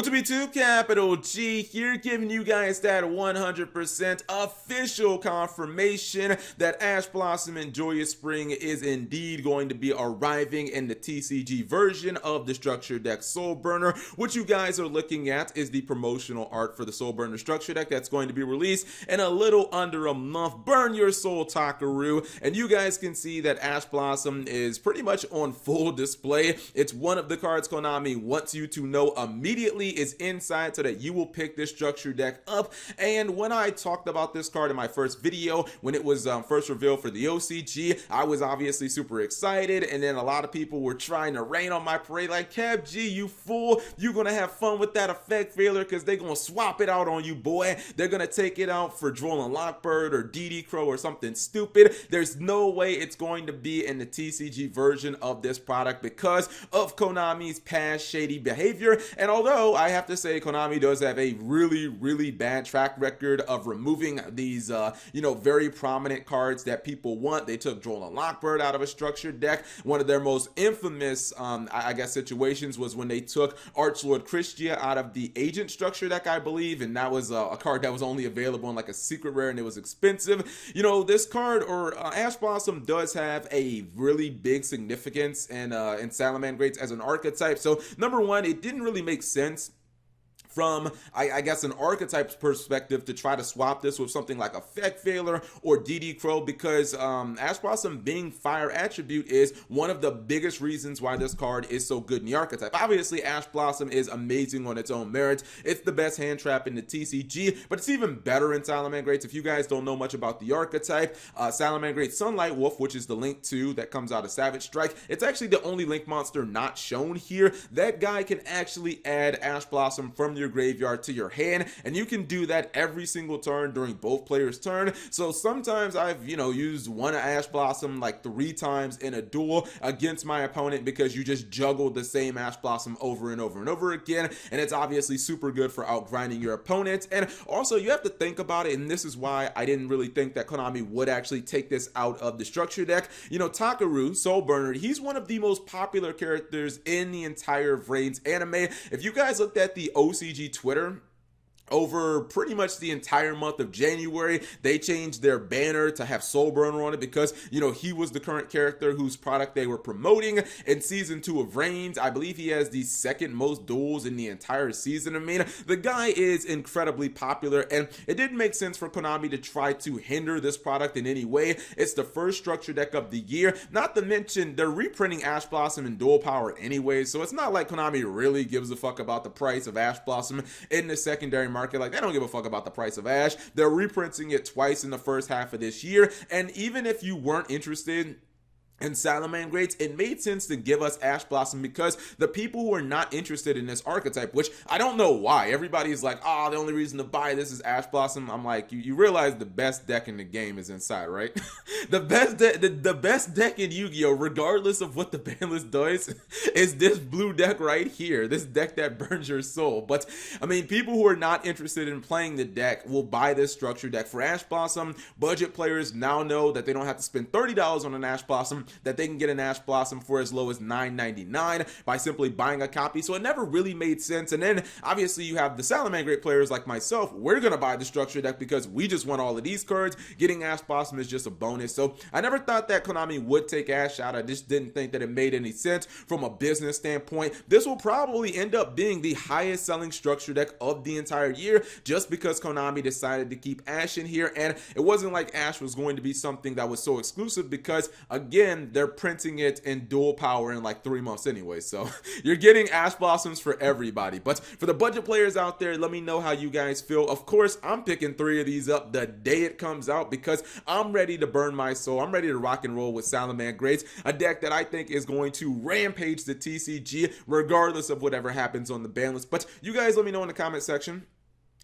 Which will be 2 capital G here, giving you guys that 100% official confirmation that Ash Blossom and Joyous Spring is indeed going to be arriving in the TCG version of the structure deck Soulburner. What you guys are looking at is the promotional art for the Soulburner structure deck that's going to be released in a little under a month. Burn your soul, Takaru. And you guys can see that Ash Blossom is pretty much on full display. It's one of the cards Konami wants you to know immediately is inside so that you will pick this structure deck up. And when I talked about this card in my first video, when it was first revealed for the OCG, I was obviously super excited, and then a lot of people were trying to rain on my parade like, Cap G, you fool, you're gonna have fun with that effect failure because they're gonna swap it out on you, boy. They're gonna take it out for Droll and Lockbird or DD Crow or something stupid. There's no way it's going to be in the TCG version of this product because of Konami's past shady behavior. And although I have to say Konami does have a really bad track record of removing these very prominent cards that people want. They took Droll and Lockbird out of a structured deck. One of their most infamous I guess situations was when they took Archlord Christia out of the Agent structure deck, I believe, and that was a card that was only available in like a secret rare and it was expensive. You know, this card or Ash Blossom does have a really big significance in Salamangreats as an archetype. So number one, it didn't really make sense from, I guess, an archetype's perspective to try to swap this with something like Effect Failure or DD Crow because Ash Blossom being fire attribute is one of the biggest reasons why this card is so good in the archetype. Obviously, Ash Blossom is amazing on its own merits. It's the best hand trap in the TCG, but it's even better in Salamangreats. If you guys don't know much about the archetype, Salamangreat Sunlight Wolf, which is the Link 2 that comes out of Savage Strike, it's actually the only Link monster not shown here. That guy can actually add Ash Blossom from your graveyard to your hand, and you can do that every single turn during both players' turn. So sometimes I've used one Ash Blossom like 3 times in a duel against my opponent because you just juggle the same Ash Blossom over and over and over again, and it's obviously super good for outgrinding your opponents. And also you have to think about it, and this is why I didn't really think that Konami would actually take this out of the structure deck. Takaru, Soulburner, he's one of the most popular characters in the entire Vrains anime. If you guys looked at the OCG Twitter over pretty much the entire month of January, they changed their banner to have Soulburner on it because, he was the current character whose product they were promoting in season 2 of Vrains. I believe he has the second most duels in the entire season. I mean, the guy is incredibly popular, and it didn't make sense for Konami to try to hinder this product in any way. It's the first structure deck of the year, not to mention they're reprinting Ash Blossom in dual power anyway, so it's not like Konami really gives a fuck about the price of Ash Blossom in the secondary market. Like, they don't give a fuck about the price of Ash. They're reprinting it twice in the first half of this year, and even if you weren't interested in Salamangreats, it made sense to give us Ash Blossom because the people who are not interested in this archetype, which I don't know why, everybody's like, the only reason to buy this is Ash Blossom. I'm like, you realize the best deck in the game is inside, right? the best deck in Yu-Gi-Oh, regardless of what the ban list does, is this blue deck right here, this deck that burns your soul. But I mean, people who are not interested in playing the deck will buy this structure deck for Ash Blossom. Budget players now know that they don't have to spend $30 on an Ash Blossom, that they can get an Ash Blossom for as low as $9.99 by simply buying a copy. So it never really made sense. And then obviously you have the Salamangreat players like myself. We're gonna buy the structure deck because we just want all of these cards. Getting Ash Blossom is just a bonus. So I never thought that Konami would take Ash out. I just didn't think that it made any sense from a business standpoint. This will probably end up being the highest selling structure deck of the entire year just because Konami decided to keep Ash in here. And it wasn't like Ash was going to be something that was so exclusive because, again, they're printing it in dual power in like 3 months anyway. So you're getting Ash Blossoms for everybody. But for the budget players out there, let me know how you guys feel. Of course, I'm picking 3 of these up the day it comes out because I'm ready to burn my soul. I'm ready to rock and roll with Salamangreats, a deck that I think is going to rampage the TCG regardless of whatever happens on the ban list. But you guys let me know in the comment section.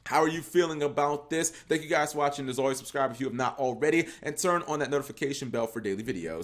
How are you feeling about this? Thank you guys for watching. As always, subscribe if you have not already, and turn on that notification bell for daily videos.